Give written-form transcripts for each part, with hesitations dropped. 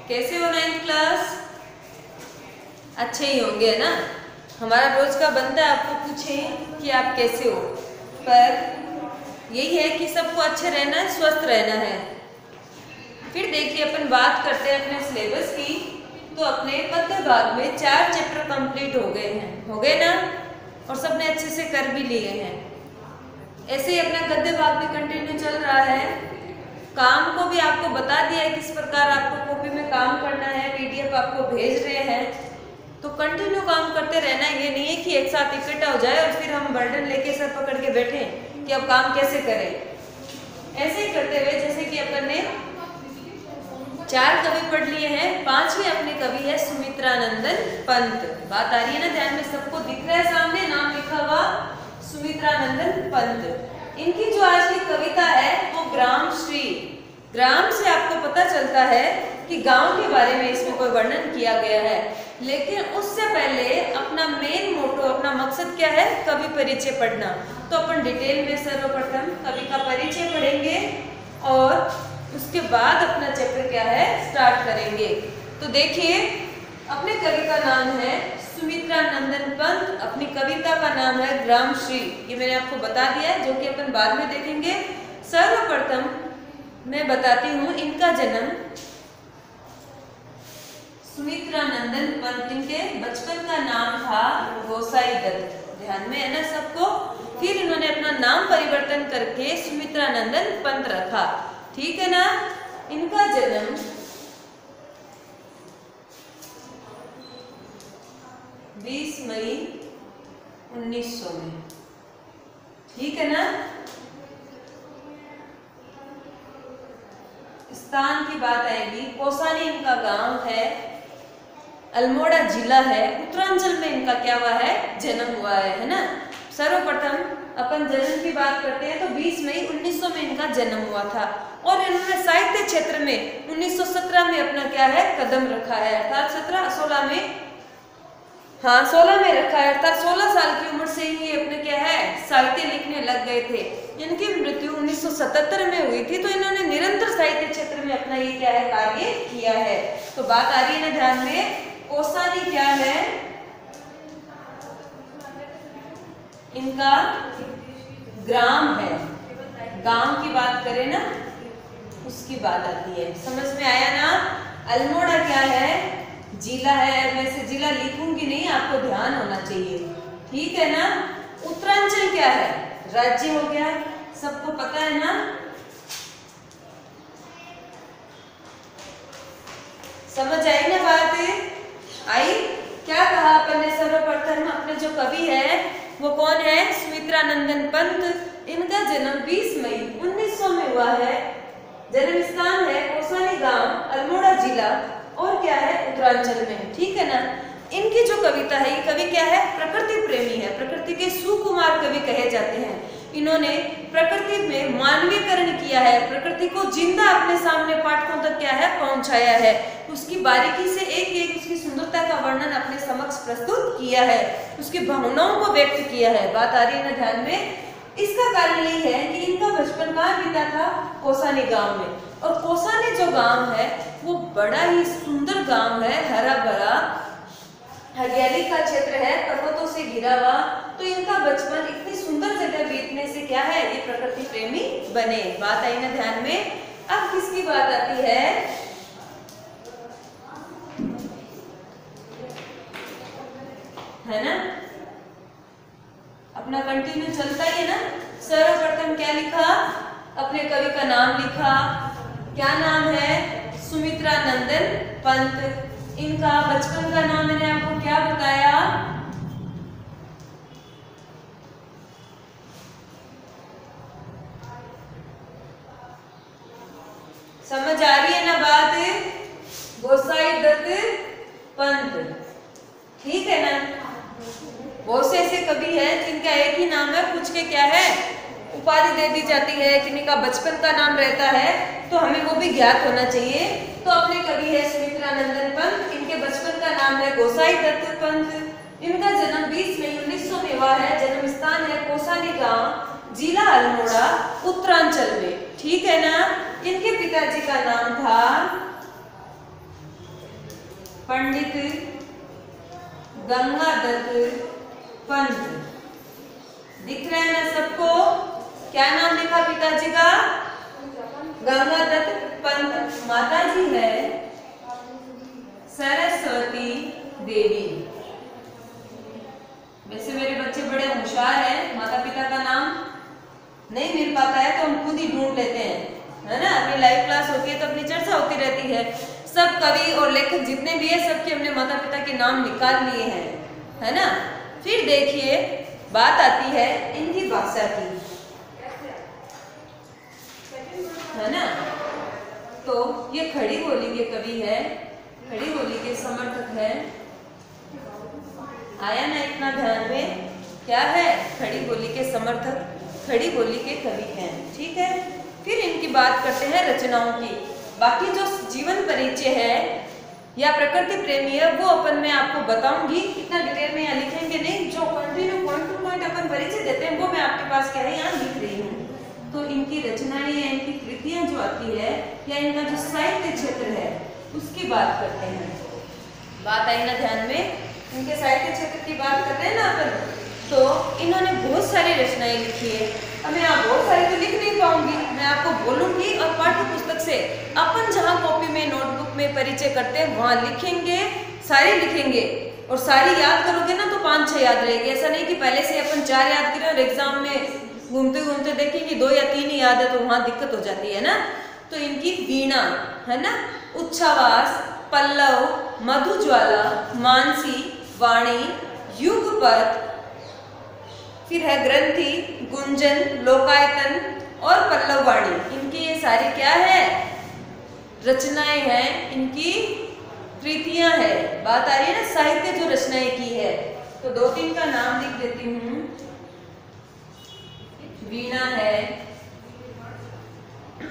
कैसे हो 9th class? अच्छे ही होंगे ना। हमारा रोज का बनता है आपको पूछें कि आप कैसे हो, पर यही है कि सबको अच्छे रहना है, स्वस्थ रहना है। फिर देखिए अपन बात करते हैं अपने सिलेबस की। तो अपने पद्य भाग में 4 चैप्टर कंप्लीट हो गए हैं, हो गए ना, और सबने अच्छे से कर भी लिए हैं। ऐसे ही अपना गद्य भाग भी कंटिन्यू चल रहा है। काम को भी आपको बता दिया है किस प्रकार आपको कॉपी में काम करना है, पीडीएफ आपको भेज रहे हैं, तो कंटिन्यू काम करते रहना। ये नहीं है कि एक साथ इकट्ठा हो जाए और फिर हम बर्डन लेके सर पकड़ के बैठे कि अब काम कैसे करें। ऐसे ही करते हुए जैसे कि अपन ने 4 कवि पढ़ लिए हैं, 5वें अपने कवि है सुमित्रानंदन पंत। बात आ रही है ना ध्यान में? सबको दिख रहा है सामने नाम लिखा हुआ, सुमित्रानंदन पंत। इनकी जो आज की कविता है वो ग्राम श्री। ग्राम से आपको पता चलता है कि गांव के बारे में इसमें कोई वर्णन किया गया है, लेकिन उससे पहले अपना मेन मोटो, अपना मकसद क्या है? कवि परिचय पढ़ना। तो अपन डिटेल में सर्वप्रथम कवि का परिचय पढ़ेंगे और उसके बाद अपना चैप्टर क्या है स्टार्ट करेंगे। तो देखिए अपने कवि का नाम है सुमित्रानंदन पंत, अपनी कविता का नाम है ग्राम श्री। ये मैंने आपको बता दिया है, जो कि अपन बाद में देखेंगे। सर्वप्रथम मैं बताती हूँ इनका जन्म। सुमित्रानंदन पंत, इनके बचपन का नाम था गोसाई दत्त। ध्यान में है ना सबको? फिर इन्होंने अपना नाम परिवर्तन करके सुमित्रानंदन पंत रखा, ठीक है ना। इनका जन्म 20 मई 1900 में, ठीक है ना। स्थान की बात आएगी, कौसानी इनका गांव है, अल्मोड़ा जिला है, उत्तरांचल में इनका क्या हुआ है? जन्म हुआ है ना। सर्वप्रथम अपन जन्म की बात करते हैं तो 20 मई 1900 में इनका जन्म हुआ था और इन्होंने साहित्य क्षेत्र में 1917 में अपना क्या है कदम रखा है, अर्थात 16 में, हाँ 16 में रखा है, अर्थात 16 साल की उम्र से ही अपने क्या है साहित्य लिखने लग गए थे। इनकी मृत्यु 1977 में हुई थी, तो इन्होंने निरंतर साहित्य क्षेत्र में अपना ये क्या है कार्य किया है। तो बात आ रही है ना ध्यान में? कौसानी क्या है? इनका ग्राम है। गांव की बात करें ना उसकी बात आती है, समझ में आया ना। अल्मोड़ा क्या है? जिला है। वैसे जिला लिखूंगी नहीं, आपको ध्यान होना चाहिए, ठीक है ना। उत्तरांचल क्या है? राज्य हो गया, सबको पता है ना। समझ आई ना बात? आई? क्या कहा अपन ने? सर्वप्रथम अपने जो कवि है वो कौन है? सुमित्रानंदन पंत। इनका जन्म 20 मई 1900 में हुआ है। जन्म स्थान है कौसानी गांव, अल्मोड़ा जिला, और क्या है उत्तरांचल में, ठीक है ना। इनकी जो कविता है ये कवि क्या है? प्रकृति प्रेमी है, प्रकृति के सुकुमार कवि कहे जाते हैं। इन्होंने प्रकृति में मानवीकरण किया है, प्रकृति को जिंदा अपने सामने पाठकों तक क्या है पहुंचाया है, उसकी बारीकी से एक एक उसकी सुंदरता का वर्णन अपने समक्ष प्रस्तुत किया है, उसकी भावनाओं को व्यक्त किया है। बात आ रही है ना ध्यान में? इसका कारण यही है कि इनका बचपन कहाँ बीता था? कौसानी गांव में। और कौसानी जो गांव है वो बड़ा ही सुंदर गांव है, हरा भरा हरियाली का क्षेत्र है, पर्वतों से घिरा हुआ। तो इनका बचपन इतनी सुंदर जगह बीतने से क्या है ये प्रकृति प्रेमी बने। बात आई ना ध्यान में? अब किसकी बात आती है? है ना, अपना कंटिन्यू चलता ही है ना। सर्वप्रथम क्या लिखा? अपने कवि का नाम लिखा। क्या नाम है? सुमित्रानंदन पंत। इनका बचपन का नाम मैंने आपको क्या बताया? समझ आ रही है ना बात? गोसाई दत्त पंत, ठीक है ना। बहुत से ऐसे कवि हैं जिनका एक ही नाम है, कुछ के क्या है उपाधि दे दी जाती है, किन्हीं का बचपन का नाम रहता है, तो हमें वो भी ज्ञात होना चाहिए। तो अपने कवि है सुमित्रानंदन पंत, इनके बचपन का नाम है गोसाई दत्त पंत। इनका जन्म 20 मई 1900 में हुआ है। जन्म स्थान है कौसानी गांव, जिला अल्मोड़ा, उत्तरांचल में, ठीक है ना। इनके पिताजी का नाम था पंडित गंगादत्त पंत। दिख रहा है ना सबको? क्या नाम लिखा पिताजी का? गंगादत्त पंत। माताजी है सरस्वती देवी। वैसे मेरे बच्चे बड़े होशियार हैं, माता पिता का नाम नहीं मिल पाता है तो हम खुद ही ढूंढ लेते हैं, है ना। अपनी लाइव क्लास होती है तो अपनी चर्चा होती रहती है। सब कवि और लेखक जितने भी है सबके हमने माता पिता के नाम निकाल लिए हैं, है ना। फिर देखिए बात आती है इनकी भाषा की, है ना। तो ये खड़ी बोली के कवि है, खड़ी बोली के समर्थक है। आया ना इतना ध्यान में? क्या है? खड़ी बोली के समर्थक, खड़ी बोली के कवि हैं, ठीक है। फिर इनकी बात करते हैं रचनाओं की। बाकी जो जीवन परिचय है या प्रकृति प्रेमी है वो अपन मैं आपको बताऊंगी, इतना डिटेल में यहाँ लिखेंगे नहीं। जो कंटिन्यू पॉइंट टू पॉइंट अपन परिचय देते हैं वो मैं आपके पास क्या है यहाँ लिख रही हूँ। तो इनकी रचनाएं या इनकी कृतियां जो आती है या इनका जो साहित्य क्षेत्र है उसकी बात करते हैं। बात आई ना ध्यान में? इनके साहित्य क्षेत्र की बात करते हैं ना अपन। तो इन्होंने बहुत सारी रचनाएं लिखी है। अब मैं यहाँ बहुत सारी तो लिख नहीं पाऊंगी, मैं आपको बोलूंगी और पाठ्य पुस्तक से अपन जहाँ कॉपी में नोटबुक में परिचय करते हैं वहाँ लिखेंगे, सारी लिखेंगे। और सारी याद करोगे ना तो 5-6 याद रहेगी। ऐसा नहीं कि पहले से अपन 4 याद करें और एग्जाम में घूमते घूमते देखेंगे 2 या 3 ही याद है तो वहाँ दिक्कत हो जाती है ना। तो इनकी वीणा है ना, उच्छ्वास, पल्लव, मधुज्वाला, मानसी, वाणी, युगपत, फिर है ग्रंथि, गुंजन, लोकायतन और पल्लव वाणी। इनकी ये सारी क्या है? रचनाएं हैं, इनकी कृतियां है। बात आ रही है ना साहित्य जो रचनाएं की है। तो 2-3 का नाम लिख देती हूँ। वीणा है,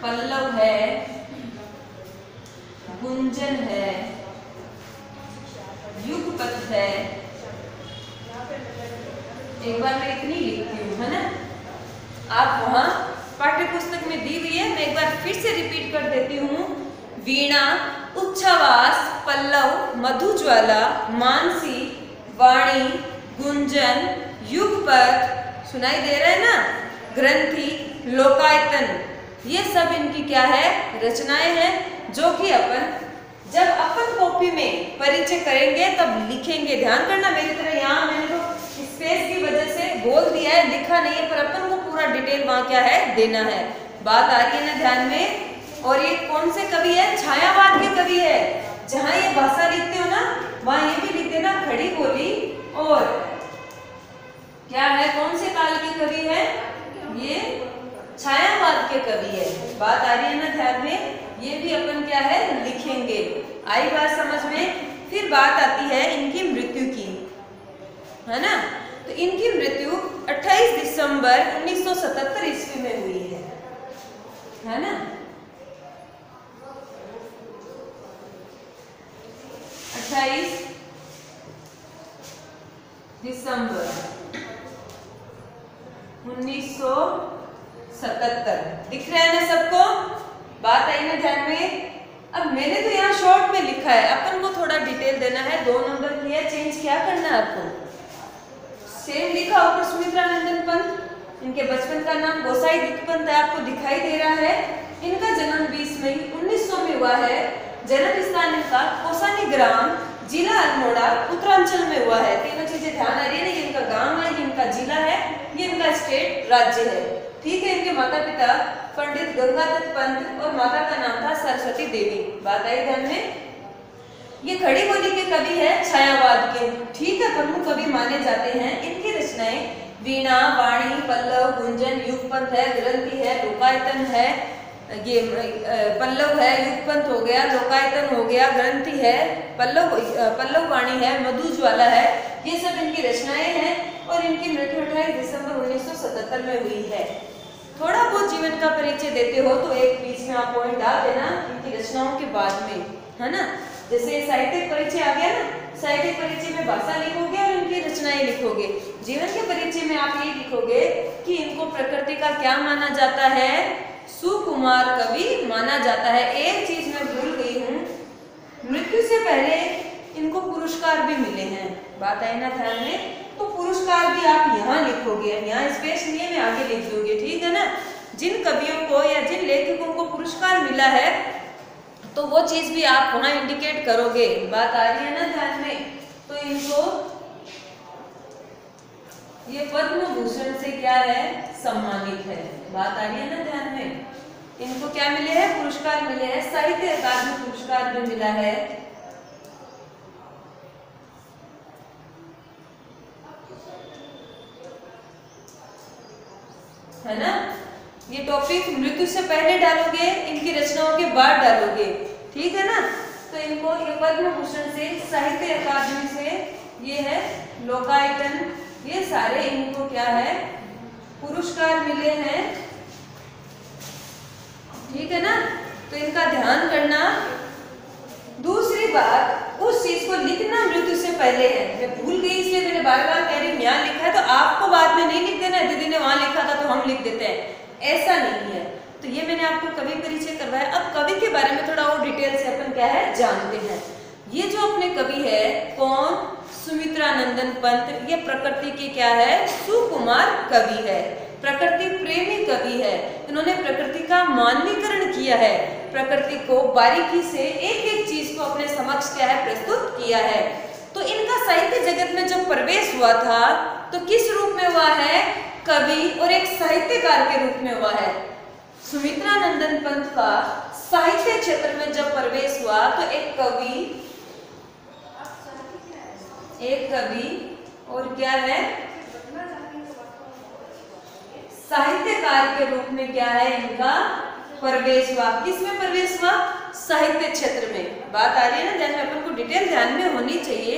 पल्लव है, गुंजन है, युगपत है। एक बार मैं इतनी लिखती हूँ, है ना। आप वहां पाठ्य पुस्तक में दी हुई है, मैं एक बार फिर से रिपीट कर देती हूँ। वीणा, उच्छ्वास, पल्लव, मधुज्वाला, मानसी, वाणी, गुंजन, युगपत, सुनाई दे रहा है ना, ग्रंथि, लोकायतन, ये सब इनकी क्या है? रचनाएं हैं जो कि अपन जब अपन कॉपी में परिचय करेंगे तब लिखेंगे। ध्यान करना मेरी तरह, यहाँ मैंने तो स्पेस की वजह से बोल दिया है, लिखा नहीं है, पर अपन को पूरा डिटेल वहाँ क्या है देना है। बात आ रही है ना ध्यान में? और ये कौन से कवि है? छायावाद के कवि है। जहाँ ये भाषा लिखते हो ना वहाँ ये भी लिख देना खड़ी बोली। और क्या है? कौन से काल के कवि है? ये छायावाद के कवि है। बात आ रही है ना ध्यान में? ये भी अपन क्या है लिखेंगे। आई बात समझ में? फिर बात आती है इनकी मृत्यु की, है ना। तो इनकी मृत्यु 28 दिसंबर 1977 ईस्वी में हुई है ना। 28 दिसंबर 1977। दिख रहा है ना सबको? बात आई ना ध्यान में? अब मैंने तो यहाँ शॉर्ट में लिखा है, अपन को थोड़ा डिटेल देना है। 2 नंबर की है, चेंज क्या करना है आपको? सेम लिखा ऊपर सुमित्रा नंदन पंत, इनके बचपन का नाम गोसाई दत्त पंत है, आपको दिखाई दे रहा है। इनका जन्म 20 मई 1900 में हुआ है। जन्म स्थान इनका कोसानी ग्राम, जिला अल्मोड़ा, उत्तरांचल में हुआ है। तीनों चीजें ध्यान आ रही है ना? ये इनका गांव है, ये इनका जिला है, ये इनका स्टेट राज्य है, ठीक है। इनके माता पिता पंडित गंगादत्त पंत और माता का नाम था सरस्वती देवी। बात आई ध्यान में? ये खड़ी बोली के कवि है, छायावाद के, ठीक है, प्रमुख कवि माने जाते हैं। इनकी रचनाएं वीणा, वाणी, पल्लव, गुंजन, युगपत है, ग्रंथि है, लोकायतन है, ये पल्लव है, युगपत हो गया, लोकायतन हो गया, ग्रंथि है, पल्लव वाणी है, मधुज्वाला है, ये सब इनकी रचनाएं हैं। और इनकी मृत्यु 28 दिसंबर 1977 में हुई है। थोड़ा बहुत जीवन का परिचय देते हो तो एक बीच में आप पॉइंट डाल देना इनकी रचनाओं के बाद में, है ना। जैसे साहित्यिक परिचय आ गया ना, साहित्यिक परिचय में भाषा लिखोगे और इनकी रचनाएं लिखोगे। जीवन के परिचय में आप ये लिखोगे कि इनको प्रकृति का क्या माना जाता है? सुकुमार कवि माना जाता है। एक चीज मैं भूल गई हूँ, मृत्यु से पहले इनको पुरस्कार भी मिले हैं। बात आई ना ध्यान में? तो पुरस्कार भी आप यहाँ लिखोगे, यहाँ स्पेस नहीं है, मैं आगे लिख दूंगी, ठीक है ना। जिन कवियों को या जिन लेखकों को पुरस्कार मिला है तो वो चीज भी आप वहां इंडिकेट करोगे। बात आ रही है ना ध्यान में? तो इनको ये पद्म भूषण से क्या है, सम्मानित है। बात आ रही है ना ध्यान में? इनको क्या मिले हैं, पुरस्कार मिले हैं, साहित्य अकादमी पुरस्कार भी मिला है ना। ये टॉपिक मृत्यु से पहले डालोगे, इनकी रचनाओं के बाद डालोगे, ठीक है ना। तो इनको ये पद्म भूषण से, साहित्य अकादमी से, ये है लोकायतन, ये सारे इनको क्या है, पुरस्कार मिले हैं, ठीक है ना। तो इनका ध्यान करना। दूसरी बात, उस चीज को लिखना मृत्यु से पहले है। मैं भूल गई इसलिए मैंने बार बार कह रही हूं, यहाँ लिखा है तो आपको बाद में नहीं लिख देना है, दीदी ने वहां लिखा था तो हम लिख देते हैं, ऐसा नहीं है। तो ये मैंने आपको कवि परिचय करवाया। अब कवि के बारे में थोड़ा और डिटेल से अपन क्या है जानते हैं। ये जो अपने कवि है कौन, सुमित्रानंदन पंत, ये प्रकृति के क्या है, सुकुमार कवि है, प्रकृति प्रेमी कवि है। इन्होंने प्रकृति का मानवीकरण किया है, प्रकृति को बारीकी से एक एक चीज को अपने समक्ष क्या है, प्रस्तुत किया है। तो इनका साहित्य जगत में जब प्रवेश हुआ था तो किस रूप में हुआ है, कवि और एक साहित्यकार के रूप में हुआ है। सुमित्रानंदन पंत का साहित्य क्षेत्र में जब प्रवेश हुआ तो एक कवि और क्या है, साहित्यकार के रूप में क्या है, इनका प्रवेश हुआ। किस में प्रवेश हुआ, साहित्य क्षेत्र में। बात आ रही है ना ध्यान में? अपन को डिटेल ध्यान में होनी चाहिए।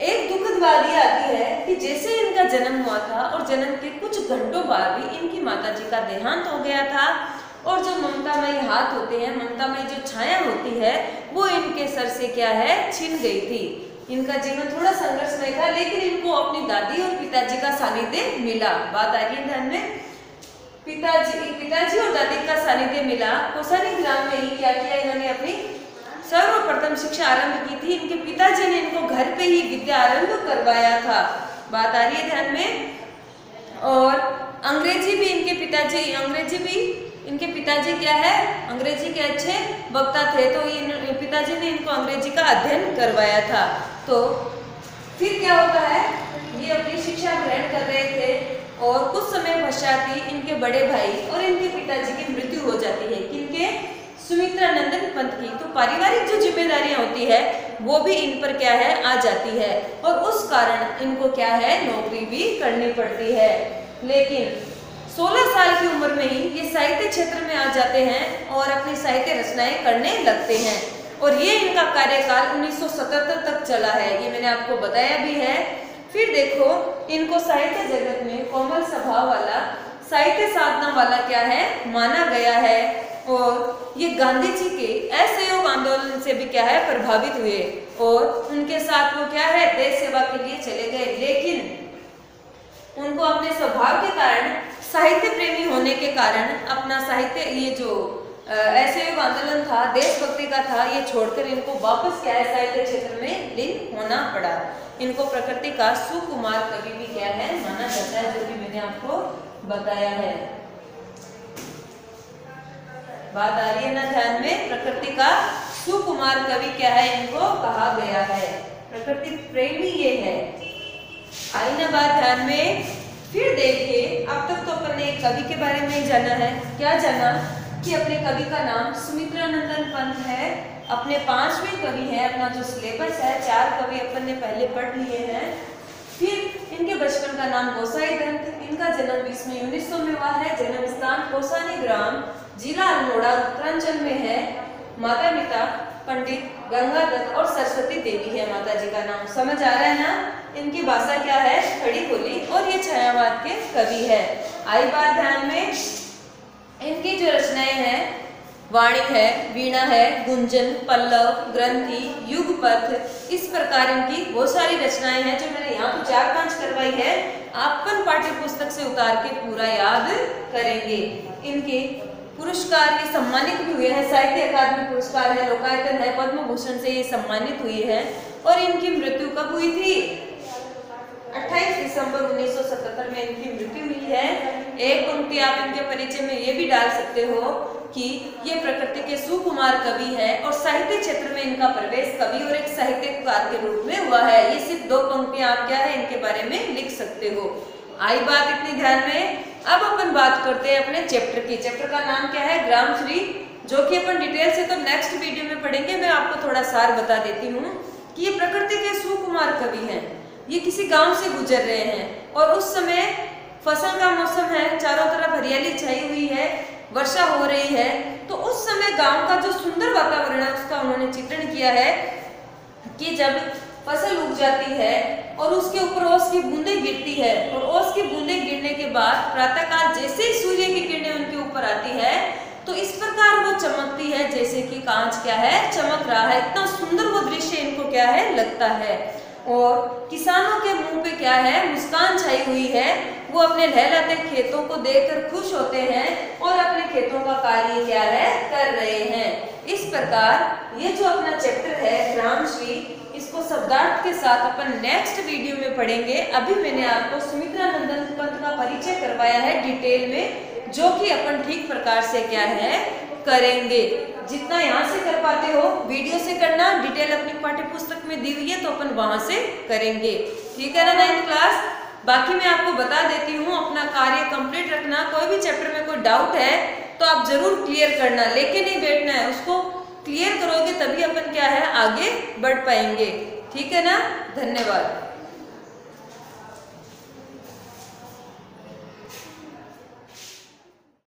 एक दुखद बात ये आती है कि जैसे इनका जन्म हुआ था और जन्म के कुछ घंटों बाद ही इनकी माताजी का देहांत हो गया था, और जो ममतामयी हाथ होते हैं, ममतामयी जो छाया होती है, वो इनके सर से क्या है, छिन गई थी। इनका जीवन थोड़ा संघर्षमय था, लेकिन इनको अपनी दादी और पिताजी का सानिध्य मिला। बात आ रही है ध्यान में? पिताजी और दादी का सानिध्य मिला। कौसानी ग्राम में ही क्या किया, इन्होंने अपनी सर्वप्रथम शिक्षा आरंभ की थी। इनके पिताजी ने इनको घर पे ही विद्या आरंभ करवाया था। बात आ रही है ध्यान में? और अंग्रेजी भी इनके पिताजी क्या है, अंग्रेजी के अच्छे वक्ता थे, तो पिताजी ने इनको अंग्रेजी का अध्ययन करवाया था। तो फिर क्या होता है, ये अपनी शिक्षा ग्रहण कर रहे थे और कुछ समय पश्चात ही इनके बड़े भाई और इनके पिताजी की मृत्यु हो जाती है। किनके, सुमित्रानंदन पंत की। तो पारिवारिक जो जिम्मेदारियां होती है वो भी इन पर क्या है, आ जाती है, और उस कारण इनको क्या है, नौकरी भी करनी पड़ती है। लेकिन 16 साल की उम्र में ही ये साहित्य क्षेत्र में आ जाते हैं और अपनी साहित्य रचनाएं करने लगते हैं, और ये इनका कार्यकाल 1977 तक चला है, ये मैंने आपको बताया भी है। फिर देखो, इनको साहित्य जगत में कोमल स्वभाव वाला, साहित्य साधना वाला क्या है, माना गया है, और ये गांधी जी के असहयोग आंदोलन से भी क्या है, प्रभावित हुए, और उनके साथ वो क्या है, देश सेवा के लिए चले गए। लेकिन उनको अपने स्वभाव के कारण, साहित्य प्रेमी होने के कारण, अपना साहित्य, ये जो असहयोग आंदोलन था, देशभक्ति का था, ये छोड़कर इनको वापस क्या है, साहित्य क्षेत्र में लीन होना पड़ा। इनको प्रकृति का सुकुमार कवि भी क्या है, माना जाता है, जो कि मैंने आपको बताया है। बात आ रही है ना ध्यान में? प्रकृति का सुकुमार कवि क्या है, इनको कहा गया है, प्रकृति प्रेमी ये है। आई ना बात ध्यान में? फिर देखिए, अब तक तो अपन ने कवि के बारे में जाना है। क्या जाना कि अपने कवि का नाम सुमित्रानंदन पंत है, अपने 5वें कवि है। अपना जो सिलेबस है, 4 कवि अपन ने पहले पढ़ लिए हैं। फिर इनके बचपन का नाम गोसाई दंत, इनका जन्म 20 मई 1900 में हुआ है। जन्म स्थान कौसानी ग्राम, जिला अल्मोड़ा, उत्तरांचल में है। माता पिता पंडित गंगादत्त और सरस्वती देवी है माता जी का नाम। समझ आ रहा है ना? इनकी भाषा क्या है, खड़ी बोली, और ये छायावाद के कवि है। आई बात ध्यान में? इनकी जो रचनाएं हैं, वाणी है, वीणा है, गुंजन, पल्लव, ग्रंथि, युगपथ, इस प्रकार इनकी बहुत सारी रचनाएं हैं, जो मैंने यहाँ पे 4-5 करवाई है। आप पाठ्य पुस्तक से उतार के पूरा याद करेंगे। इनके पुरस्कार ये सम्मानित भी हुए हैं, साहित्य अकादमी पुरस्कार है, लोकायतन है, पद्म भूषण से ये सम्मानित हुई है। और इनकी मृत्यु कब हुई थी? 28 दिसंबर 1977 में इनकी मृत्यु हुई है। एक पंक्ति आप इनके परिचय में ये भी डाल सकते हो कि ये प्रकृति के सुकुमार कवि है और साहित्य क्षेत्र में इनका प्रवेश कवि और एक साहित्यकार के रूप में हुआ है। ये सिर्फ 2 पंक्तियां आप क्या है इनके बारे में लिख सकते हो। आई बात इतनी ध्यान में। अब अपन बात करते हैं अपने चैप्टर की। चैप्टर का नाम क्या है? ग्रामश्री, जो कि अपन डिटेल से तो नेक्स्ट वीडियो में पढ़ेंगे। मैं आपको थोड़ा सार बता देती हूँ कि ये प्रकृति के सुकुमार कवि हैं। ये किसी गांव से गुजर रहे हैं और उस समय फसल का मौसम है, चारों तरफ हरियाली छाई हुई है, वर्षा हो रही है। तो उस समय गांव का जो सुंदर वातावरण है उसका उन्होंने चित्रण किया है कि जब फसल उग जाती है और उसके ऊपर ओस की बूंदें गिरती है और ओस की बूंदें गिरने के बाद प्रातःकाल जैसे ही सूर्य की किरणें उनके ऊपर आती है तो इस प्रकार वो चमकती है जैसे कि कांच क्या है चमक रहा है। इतना सुंदर वो दृश्य इनको क्या है लगता है। और किसानों के मुंह पे क्या है मुस्कान छाई हुई है। वो अपने लहलहाते खेतों को देखकर खुश होते हैं और अपने खेतों का कार्य क्या है कर रहे हैं। इस प्रकार ये जो अपना चैप्टर है ग्रामश्री, इसको शब्दार्थ के साथ अपन नेक्स्ट वीडियो में पढ़ेंगे। अभी मैंने आपको सुमित्रा नंदन पंत का परिचय करवाया है डिटेल में, जो कि अपन ठीक प्रकार से क्या है करेंगे। जितना यहाँ से कर पाते हो वीडियो से करना, डिटेल अपनी पाठ्य पुस्तक में दी हुई है तो अपन वहां से करेंगे। ठीक है ना 9th क्लास? बाकी मैं आपको बता देती हूँ अपना कार्य कंप्लीट रखना। कोई भी चैप्टर में कोई डाउट है तो आप जरूर क्लियर करना, लेके नहीं बैठना है। उसको क्लियर करोगे तभी अपन क्या है आगे बढ़ पाएंगे। ठीक है ना? धन्यवाद।